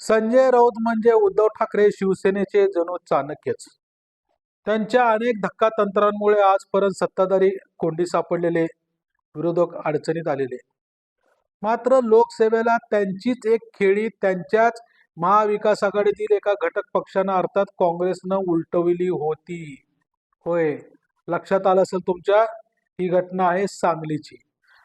संजय राऊत म्हणजे उद्धव ठाकरे शिवसेनेचे जणू चाणक्यच. त्यांच्या अनेक धक्कातंत्रांमुळे आजपर्यंत सत्ताधारी कोंडी सापडलेले, विरोधक अडचणीत आलेले. मात्र लोकसेवेला त्यांचीच एक खेळी त्यांच्याच महाविकास आघाडीतील एका घटक पक्षानं अर्थात काँग्रेसनं उलटविली होती. होय, लक्षात आलं असेल तुमच्या. ही घटना आहे सांगलीची.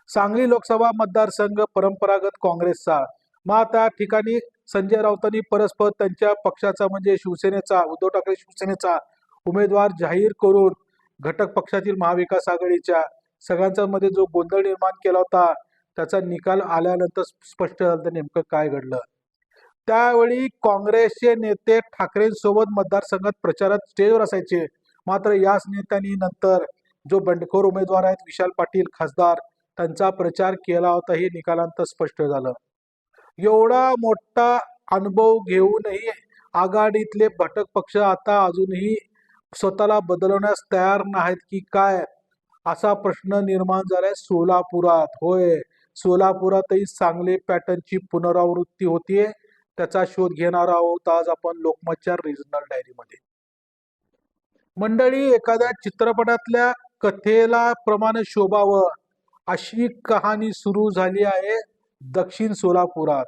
सांगली लोकसभा मतदारसंघ परंपरागत काँग्रेसचा. मग त्या ठिकाणी संजय राऊतांनी परस्पर त्यांच्या पक्षाचा म्हणजे शिवसेनेचा, उद्धव ठाकरे शिवसेनेचा उमेदवार जाहीर करून घटक पक्षातील महाविकास आघाडीच्या सगळ्यांच्या मध्ये जो गोंधळ निर्माण केला होता, त्याचा निकाल आल्यानंतर स्पष्ट झालं नेमकं काय घडलं. त्यावेळी काँग्रेसचे नेते ठाकरेंसोबत मतदारसंघात प्रचारात स्टेजवर असायचे. मात्र याच नेत्यांनी नंतर जो बंडखोर उमेदवार आहेत विशाल पाटील खासदार, त्यांचा प्रचार केला होता, हे निकालांतर स्पष्ट झालं. एवढा मोठा अनुभव घेऊनही आघाडीतले घटक पक्ष आता अजूनही स्वतःला बदलवण्यास तयार नाहीत की काय, असा प्रश्न निर्माण झालाय सोलापुरात. होय, सोलापुरातही सांगली पॅटर्नची पुनरावृत्ती होतीये. त्याचा शोध घेणार आहोत आज आपण लोकमतच्या रिजनल डायरीमध्ये. मंडळी, एखाद्या चित्रपटातल्या कथेला प्रमाणे शोभावं अशी कहाणी सुरू झाली आहे दक्षिण सोलापुरात.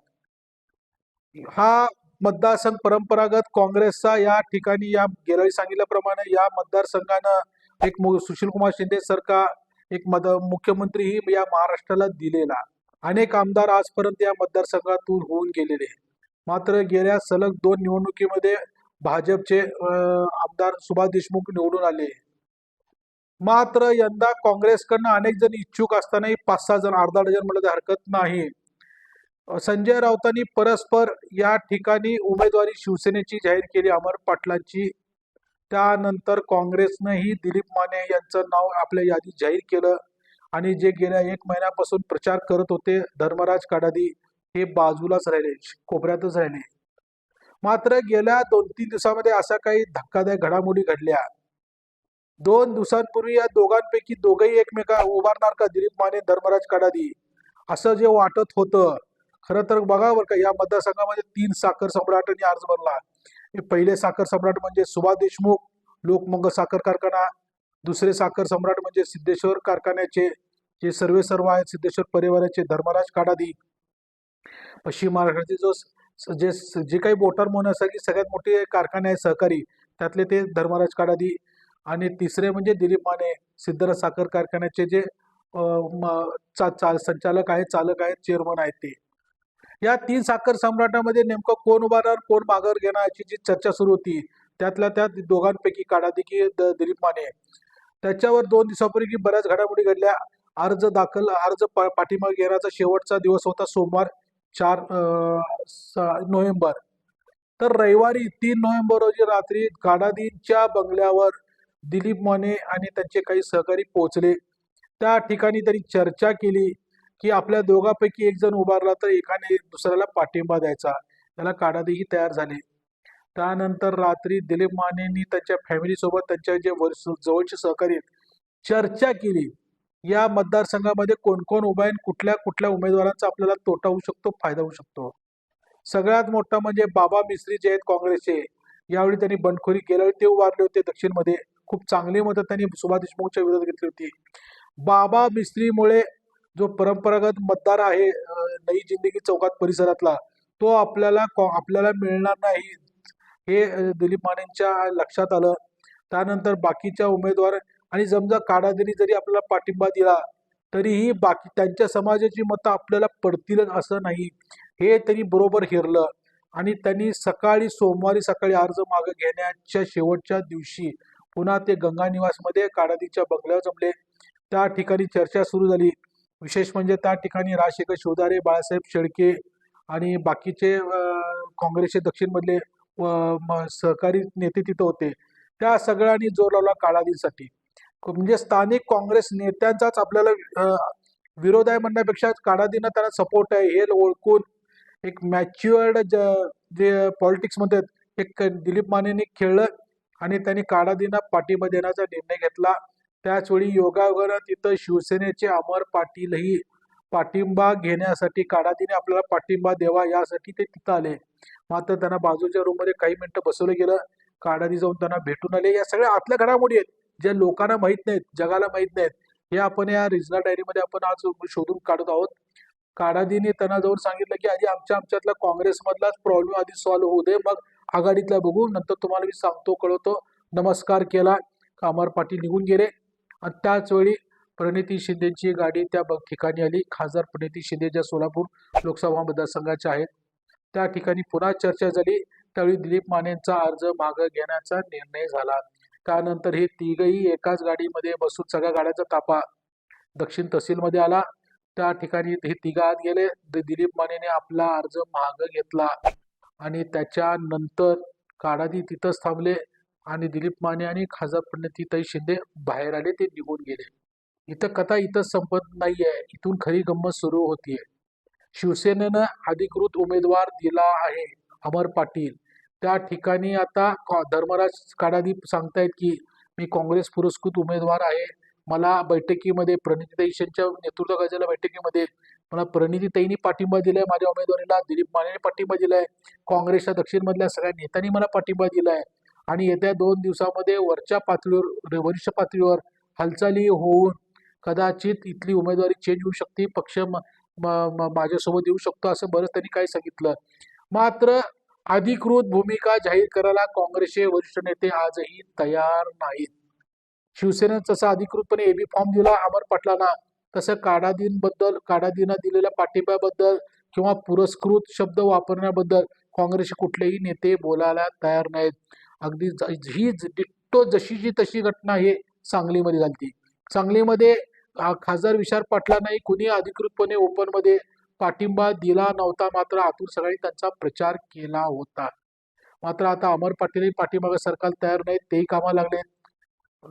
हा मतदारसंघ परंपरागत काँग्रेसचा. या ठिकाणी या गेल्या सांगितल्याप्रमाणे या मतदारसंघानं एक सुशीलकुमार शिंदे सारखा एक मुख्यमंत्री ही या महाराष्ट्राला दिलेला. अनेक आमदार आजपर्यंत या मतदारसंघातून होऊन गेलेले. मात्र गेल्या सलग 2 निवडणुकीमध्ये भाजपचे आमदार सुभाष देशमुख निवडून आले. मात्र यंदा काँग्रेसकडनं अनेक जण इच्छुक असतानाही 5-6 जण, अर्धा डझन म्हणलं तर हरकत नाही, संजय राऊतांनी परस्पर या ठिकाणी उमेदवारी शिवसेनेची जाहीर केली, अमर पाटलांची. त्यानंतर काँग्रेसनंही दिलीप माने यांचं नाव आपल्या यादीत जाहीर केलं आणि जे गेल्या 1 महिन्यापासून प्रचार करत होते धर्मराज कडादी, हे बाजूलाच राहिले, कोपऱ्यातच राहिले. मात्र गेल्या 2-3 दिवसामध्ये अशा काही धक्कादायक घडामोडी घडल्या. 2 दिवसांपूर्वी या दोघांपैकी दोघंही एकमेका उभारणार का, दिलीप माने धर्मराज कडादी, असं जे वाटत होतं. खरं तर बघा बरं का, या मतदारसंघामध्ये 3 साखर सम्राटांनी अर्ज भरला. पहिले साखर सम्राट म्हणजे सुभाष देशमुख, लोकमंगल साखर कारखाना. दुसरे साखर सम्राट म्हणजे सिद्धेश्वर कारखान्याचे जे सर्व आहेत, सिद्धेश्वर परिवाराचे धर्मराज कडादी. पश्चिम महाराष्ट्राचे जे काही मोटार मोहनासाठी सगळ्यात मोठे कारखाने आहेत सहकारी, त्यातले ते धर्मराज कडादी. आणि तिसरे म्हणजे दिलीप माने, सिद्धराज साखर कारखान्याचे जे संचालक आहेत, चालक आहेत, चेअरमन आहेत ते. या 3 साखर सम्राटामध्ये नेमकं कोण उभारणार, कोण माघार घेणार याची जी चर्चा सुरू होती, त्यातल्या त्यात दोघांपैकी कडादी की दिलीप माने. त्याच्यावर 2 दिवसापूर्वी बऱ्याच घडामोडी घडल्या. अर्ज पाठिंबा घेण्याचा शेवटचा दिवस होता सोमवार 4 नोव्हेंबर. तर रविवारी 3 नोव्हेंबर रोजी रात्री कडादींच्या बंगल्यावर दिलीप माने आणि त्यांचे काही सहकारी पोहोचले. त्या ठिकाणी त्यांनी चर्चा केली की आपल्या दोघांपैकी एक जण उभारला तर एकाने दुसऱ्याला पाठिंबा द्यायचा. त्याला कडादीही तयार झाले. त्यानंतर रात्री दिलीप मानेंनी त्यांच्या फॅमिलीसोबत त्यांच्या जे जवळचे सहकारी चर्चा केली, या मतदारसंघामध्ये कोण कोण उभा आहे, कुठल्या कुठल्या उमेदवारांचा आपल्याला तोटा होऊ शकतो, फायदा होऊ शकतो. सगळ्यात मोठा म्हणजे बाबा मिस्त्री जे आहेत काँग्रेसचे, यावेळी त्यांनी बंडखोरी गेल्या वेळी ते उभारले होते दक्षिणमध्ये. खूप चांगली मतं त्यांनी सुभाष देशमुखच्या विरोधात घेतली होती. बाबा मिस्त्रीमुळे जो परंपरागत मतदार आहे नई जिंदगी चौकात परिसरातला, तो आपल्याला मिळणार नाही, हे दिलीप मानेंच्या लक्षात आलं. त्यानंतर बाकीच्या उमेदवार आणि समजा कडादींनी जरी आपल्याला पाठिंबा दिला तरीही बाकी त्यांच्या समाजाची मतं आपल्याला पडतीलच असं नाही, हे त्यांनी बरोबर हेरलं. आणि त्यांनी सोमवारी सकाळी अर्ज मागे घेण्याच्या शेवटच्या दिवशी पुन्हा ते गंगा निवासमध्ये कडादीच्या बंगल्यावर जमले. त्या ठिकाणी चर्चा सुरू झाली. विशेष म्हणजे त्या ठिकाणी राजशेखर शिवधारे, बाळासाहेब शेळके आणि बाकीचे काँग्रेसचे दक्षिणमधले सहकारी नेते तिथं होते. त्या सगळ्यांनी जोर लावला कडादींसाठी. म्हणजे स्थानिक काँग्रेस नेत्यांचाच आपल्याला विरोध आहे म्हणण्यापेक्षा कडादींना त्यांना सपोर्ट आहे हे ओळखून एक मॅच्युअर्ड जे पॉलिटिक्समध्ये एक दिलीप मानेंनी खेळलं आणि त्यांनी कडादींना पाठिंबा देण्याचा निर्णय घेतला. त्याचवेळी योगायोगानं तिथं शिवसेनेचे अमर पाटीलही पाठिंबा घेण्यासाठी, कडादीने आपल्याला पाठिंबा द्यावा यासाठी ते तिथं आले. मात्र त्यांना बाजूच्या रूम मध्ये काही मिनिटं बसवलं गेलं. काडादी जाऊन त्यांना भेटून आले. या सगळ्या आतल्या घडामोडी आहेत ज्या लोकांना माहित नाहीत, जगाला माहित नाहीत. हे आपण या रिजनल डायरीमध्ये आपण आज शोधून काढत आहोत. काडादीने त्यांना जाऊन सांगितलं की आधी आमच्यातला काँग्रेसमधलाच प्रॉब्लेम आधी सॉल्व्ह होऊ दे, मग आघाडीतला बघू, नंतर तुम्हाला मी सांगतो, कळवतो. नमस्कार केला. अमर पाटील निघून गेले. आणि त्याच वेळी प्रणिती शिंदेची गाडी त्या ठिकाणी आली. खासदार प्रणिती शिंदे ज्या सोलापूर लोकसभा मतदारसंघाच्या आहेत, त्या ठिकाणी पुन्हा चर्चा झाली. त्यावेळी दिलीप मानेंचा अर्ज मागे घेण्याचा निर्णय झाला. त्यानंतर हे तिघही एकाच गाडीमध्ये बसून सगळ्या गाड्यांचा ताफा दक्षिण तहसीलमध्ये आला. त्या ठिकाणी हे तिघ आत गेले. दिलीप मानेने आपला अर्ज मागे घेतला आणि त्याच्यानंतर काडादी तिथंच थांबले आणि दिलीप माने आणि खासदार प्रणितीताई शिंदे बाहेर आले. ते निघून गेले. इथं कथा इथं संपत नाहीये. इथून खरी गंमत सुरू होतीये. शिवसेनेनं अधिकृत उमेदवार दिला आहे, अमर पाटील. त्या ठिकाणी आता धर्मराज काडादी सांगतायत की मी काँग्रेस पुरस्कृत उमेदवार आहे. मला बैठकीमध्ये प्रणितीताई शिंदेच्या नेतृत्वाखालीच्या बैठकीमध्ये मला प्रणितीताईंनी पाठिंबा दिलाय माझ्या उमेदवारीला, दिलीप मानेने पाठिंबा दिलाय, काँग्रेसच्या दक्षिण मधल्या सगळ्या नेत्यांनी मला पाठिंबा दिलाय. आणि येत्या 2 दिवसामध्ये वरच्या पातळीवर, वरिष्ठ पातळीवर हालचाली होऊन कदाचित इथली उमेदवारी चेंज होऊ शकते, पक्ष माझ्यासोबत येऊ शकतो, असं बरंच त्यांनी काय सांगितलं. मात्र अधिकृत भूमिका जाहीर करायला काँग्रेसचे वरिष्ठ नेते आजही तयार नाहीत. शिवसेनेनं जसा अधिकृतपणे एबी फॉर्म दिला अमर पाटलांना, तसं काडादीनं दिलेल्या पाठिंब्याबद्दल किंवा पुरस्कृत शब्द वापरण्याबद्दल काँग्रेसचे कुठलेही नेते बोलायला तयार नाहीत. अगदी ही डिट्टो जशीची तशी घटना हे सांगलीमध्ये झाली. सांगलीमध्ये खासदार विशाल पाटलांनाही कुणी अधिकृतपणे ओपनमध्ये पाठिंबा दिला नव्हता, मात्र आतून सगळ्यांनी त्यांचा प्रचार केला होता. मात्र आता अमर पाटीलही पाठीमागे सरकारला तयार नाहीत. तेही कामाला लागलेत,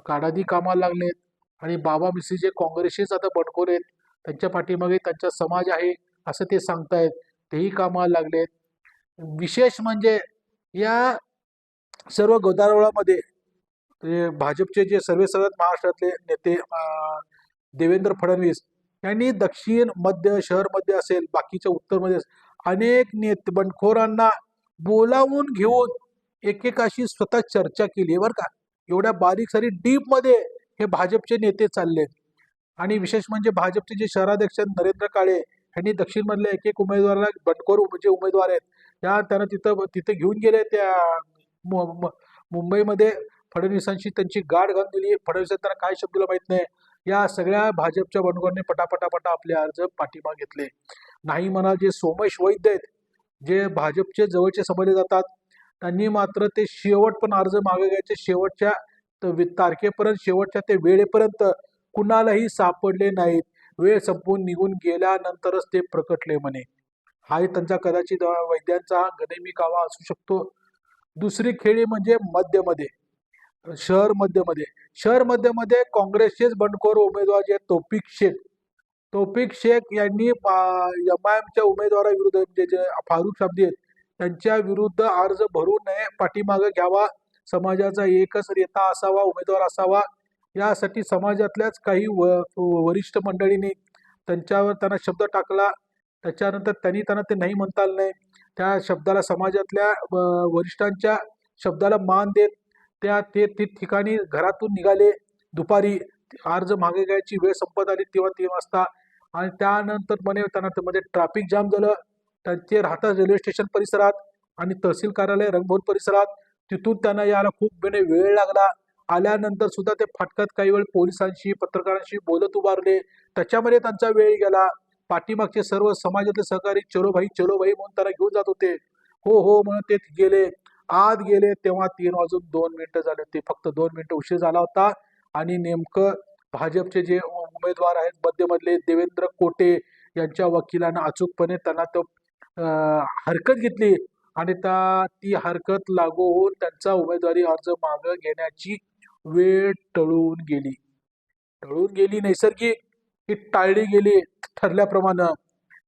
काडादी कामाला लागलेत आणि बाबा मिसी जे काँग्रेसचेच आता बंडखोर आहेत, त्यांच्या पाठीमागे त्यांचा समाज आहे असं ते सांगतायत. तेही कामाला लागलेत. विशेष म्हणजे या सर्व गदारोळामध्ये भाजपचे जे सर्वेसर्वात महाराष्ट्रातले नेते देवेंद्र फडणवीस यांनी दक्षिण मध्य शहर मध्ये असेल, बाकीच्या उत्तरमध्ये अनेक नेते बंडखोरांना बोलावून घेऊन एकेकाशी स्वतः चर्चा केली बरं का. एवढ्या बारीक सारी डीप मध्ये हे भाजपचे नेते चालले. आणि विशेष म्हणजे भाजपचे जे शहराध्यक्ष नरेंद्र काळे यांनी दक्षिण मधल्या एक उमेदवाराला बंडखोर जे उमेदवार आहेत त्यांना तिथे घेऊन गेले. त्या मुंबईमध्ये फडणवीसांशी त्यांची गाठ घालून दिली. फडणवीसांनी त्यांना काय शब्दाला माहित नाही. या सगळ्या भाजपच्या बंडखोरांनी पटापटा आपले अर्ज पाठिंबा घेतले. नाही म्हणा जे सोमेश वैद्य आहेत, जे भाजपचे जवळचे समजले जातात, त्यांनी मात्र ते शेवट पण अर्ज मागे घ्यायचे, शेवटच्या तारखेपर्यंत, शेवटच्या ते वेळेपर्यंत कुणालाही सापडले नाहीत. वेळ संपून निघून गेल्यानंतरच ते प्रकटले म्हणे. हा त्यांचा कदाचित वैद्यांचा गनेमी कावा असू शकतो. दुसरी खेळी म्हणजे मध्यमध्ये, शहर मध्यमध्ये काँग्रेसचेच बंडखोर उमेदवार जे तौफिक शेख यांनी एमआयएमच्या उमेदवाराविरुद्ध म्हणजे जे फारुख शाब्दी आहेत त्यांच्या विरुद्ध अर्ज भरू नये, पाठीमागे घ्यावा, समाजाचा एकच नेता असावा, उमेदवार असावा, यासाठी समाजातल्याच काही वरिष्ठ मंडळींनी त्यांना शब्द टाकला. त्याच्यानंतर त्यांना ते नाही म्हणता आलं नाही. त्या शब्दाला, समाजातल्या वरिष्ठांच्या शब्दाला मान देत ते ठिकाणी घरातून निघाले. दुपारी अर्ज मागे घ्यायची वेळ संपत आली तेव्हा 3 वाजता. आणि त्यानंतर त्यांना मध्ये ट्रॅफिक जाम झालं. त्यांचे राहतात रेल्वे स्टेशन परिसरात आणि तहसील कार्यालय रंगभवन परिसरात. तिथून त्यांना यायला खूप वेळ लागला. आल्यानंतर सुद्धा ते फाटकात काही वेळ पोलिसांशी, पत्रकारांशी बोलत उभारले. त्याच्यामध्ये त्यांचा वेळ गेला. पाठीमागचे सर्व समाजातले सहकारी चलो भाई म्हणून त्याला घेऊन जात होते. हो म्हणून ते गेले. आत गेले तेव्हा 3 वाजून 2 मिनिटं झाले. ते फक्त 2 मिनिटं उशीर झाला होता. आणि नेमकं भाजपचे जे उमेदवार आहेत मध्यमधले देवेंद्र कोटे यांच्या वकिलांना अचूकपणे त्यांना तो हरकत घेतली आणि ती हरकत लागू होऊन त्यांचा उमेदवारी अर्ज मागे घेण्याची वेळ टळून गेली. नैसर्गिक ही टाळली गेली ठरल्याप्रमाणे.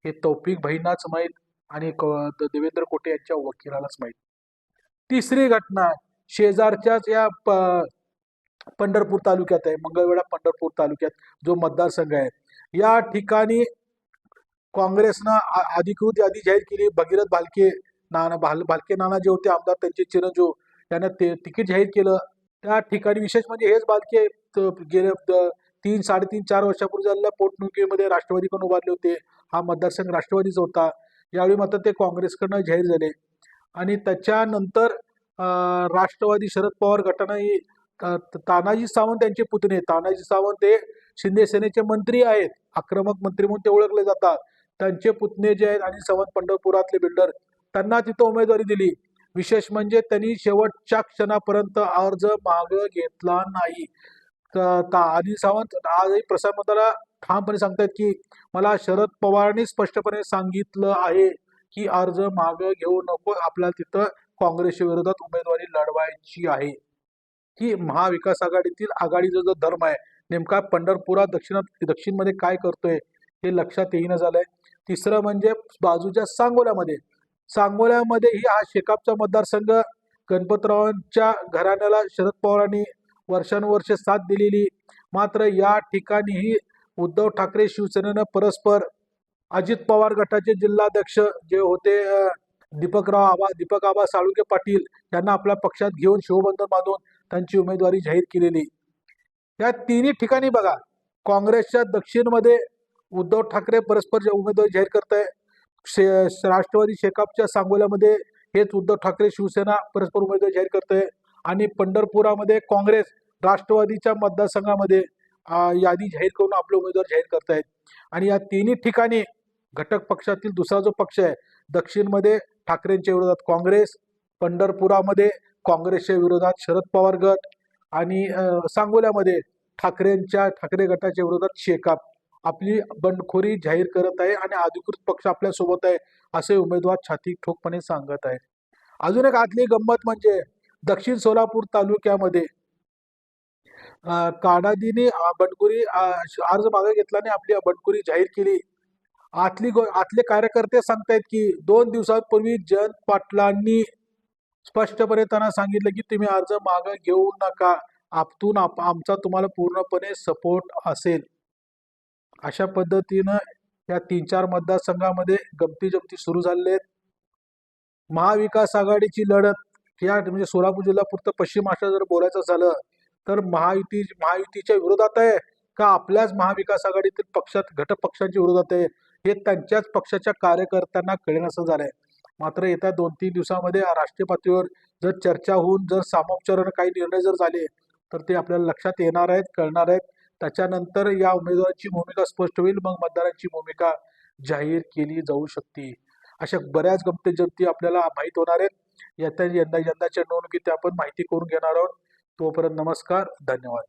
हे तौफिक भाईंनाच माहीत आणि देवेंद्र कोटे यांच्या वकिलालाच माहीत. तिसरी घटना शेजारच्याच या पंढरपूर तालुक्यात आहे. मंगळवेढा पंढरपूर तालुक्यात जो मतदारसंघ आहे, या ठिकाणी काँग्रेसनं अधिकृत यादी जाहीर केली. भगीरथ भालके भालके नाना जे होते आमदार त्यांचे चिरंजीव त्यांना ते तिकीट जाहीर केलं. त्या ठिकाणी विशेष म्हणजे हेच भालके गेले 3, 3.5, 4 वर्षापूर्वी झालेल्या पोटनिवडणुकीमध्ये राष्ट्रवादीकडून उभारले होते. हा मतदारसंघ राष्ट्रवादीचा होता. यावेळी मात्र ते काँग्रेसकडनं जाहीर झाले आणि त्याच्यानंतर राष्ट्रवादी शरद पवार गटाने तानाजी सावंत यांचे पुतणे, तानाजी सावंत हे शिंदे सेनेचे मंत्री आहेत, आक्रमक मंत्री म्हणून ते ओळखले जातात. त्यांचे पुतणे जे आहेत आणि सावंत पंढरपुरातले बिल्डर, त्यांना तिथं उमेदवारी दिली. विशेष म्हणजे त्यांनी शेवटच्या क्षणापर्यंत अर्ज मागे घेतला नाही. आणि सावंत आजही प्रसारमाध्यमाला ठामपणे सांगतात की मला शरद पवारांनी स्पष्टपणे सांगितलं आहे की अर्ज मागे घेऊ नको, आपल्याला तिथं काँग्रेसच्या विरोधात उमेदवारी लढवायची आहे. की महाविकास आघाडीतील आघाडीचा जो धर्म आहे नेमका पंढरपुरात दक्षिणमध्ये काय करतोय हे लक्षात येईना झालंय. तिसरं म्हणजे बाजूच्या सांगोल्यामध्ये ही हा शेकापचा मतदारसंघ, गणपतरावांच्या घराण्याला शरद पवारांनी वर्षानुवर्ष साथ दिलेली. मात्र या ठिकाणीही उद्धव ठाकरे शिवसेनेनं परस्पर अजित पवार गटाचे जिल्हाध्यक्ष जे होते दीपक आबा साळुंके पाटील यांना आपल्या पक्षात घेऊन शिवबंधन बांधून त्यांची उमेदवारी जाहीर केलेली. या तिन्ही ठिकाणी बघा, काँग्रेसच्या दक्षिणमध्ये उद्धव ठाकरे परस्पर उमेदवारी जाहीर करत आहे. राष्ट्रवादी शेकापच्या सांगोल्यामध्ये हेच उद्धव ठाकरे शिवसेना परस्पर उमेदवारी जाहीर करत आहे आणि पंढरपुरामध्ये काँग्रेस राष्ट्रवादीच्या मतदारसंघामध्ये यादी जाहीर करून आपले उमेदवार जाहीर करतायत. आणि या तिन्ही ठिकाणी घटक पक्षातील दुसरा जो पक्ष आहे, दक्षिणमध्ये ठाकरेंच्या विरोधात काँग्रेस, पंढरपुरामध्ये काँग्रेसच्या विरोधात शरद पवार गट आणि सांगोल्यामध्ये ठाकरे गटाच्या विरोधात शेकाप आपली बंडखोरी जाहीर करत आहे आणि अधिकृत पक्ष आपल्या सोबत आहे असे उमेदवार छाती ठोकपणे सांगत आहेत. अजून एक आतली गंमत म्हणजे दक्षिण सोलापूर तालुक्यामध्ये काडादीने बंडखोरी अर्ज मागे घेतला आणि आपली बंडखोरी जाहीर केली. आतले कार्यकर्ते सांगतायत की 2 दिवसांपूर्वी जयंत पाटलांनी स्पष्टपणे त्यांना सांगितलं की तुम्ही अर्ज मागे घेऊ नका, आमचा तुम्हाला पूर्णपणे सपोर्ट असेल. अशा पद्धतीनं या 3-4 मतदारसंघामध्ये गमती जमती सुरू झालेले आहेत. महाविकास आघाडीची लढत या म्हणजे सोलापूर जिल्हा पुरतं पश्चिम महाराष्ट्रात जर बोलायचं झालं तर महायुतीच्या विरोधात आहे का आपल्याच महाविकास आघाडीतील घटक पक्षांच्या विरोधात आहे हे त्यांच्याच पक्षाच्या कार्यकर्त्यांना कळेनासं झालंय. मात्र येत्या 2-3 दिवसामध्ये राष्ट्रीय पातळीवर जर चर्चा होऊन जर सामोपचाराने काही निर्णय जर झाले तर ते आपल्याला लक्षात येणार आहेत, कळणार आहेत. त्याच्यानंतर या उमेदवाराची भूमिका स्पष्ट होईल, मग मतदारांची भूमिका जाहीर केली जाऊ शकते. अशा बऱ्याच गमती जमती आपल्याला माहीत होणार आहेत. यंदाच्या निवडणुकीत आपण माहिती करून घेणार आहोत. तोपर्यंत नमस्कार, धन्यवाद.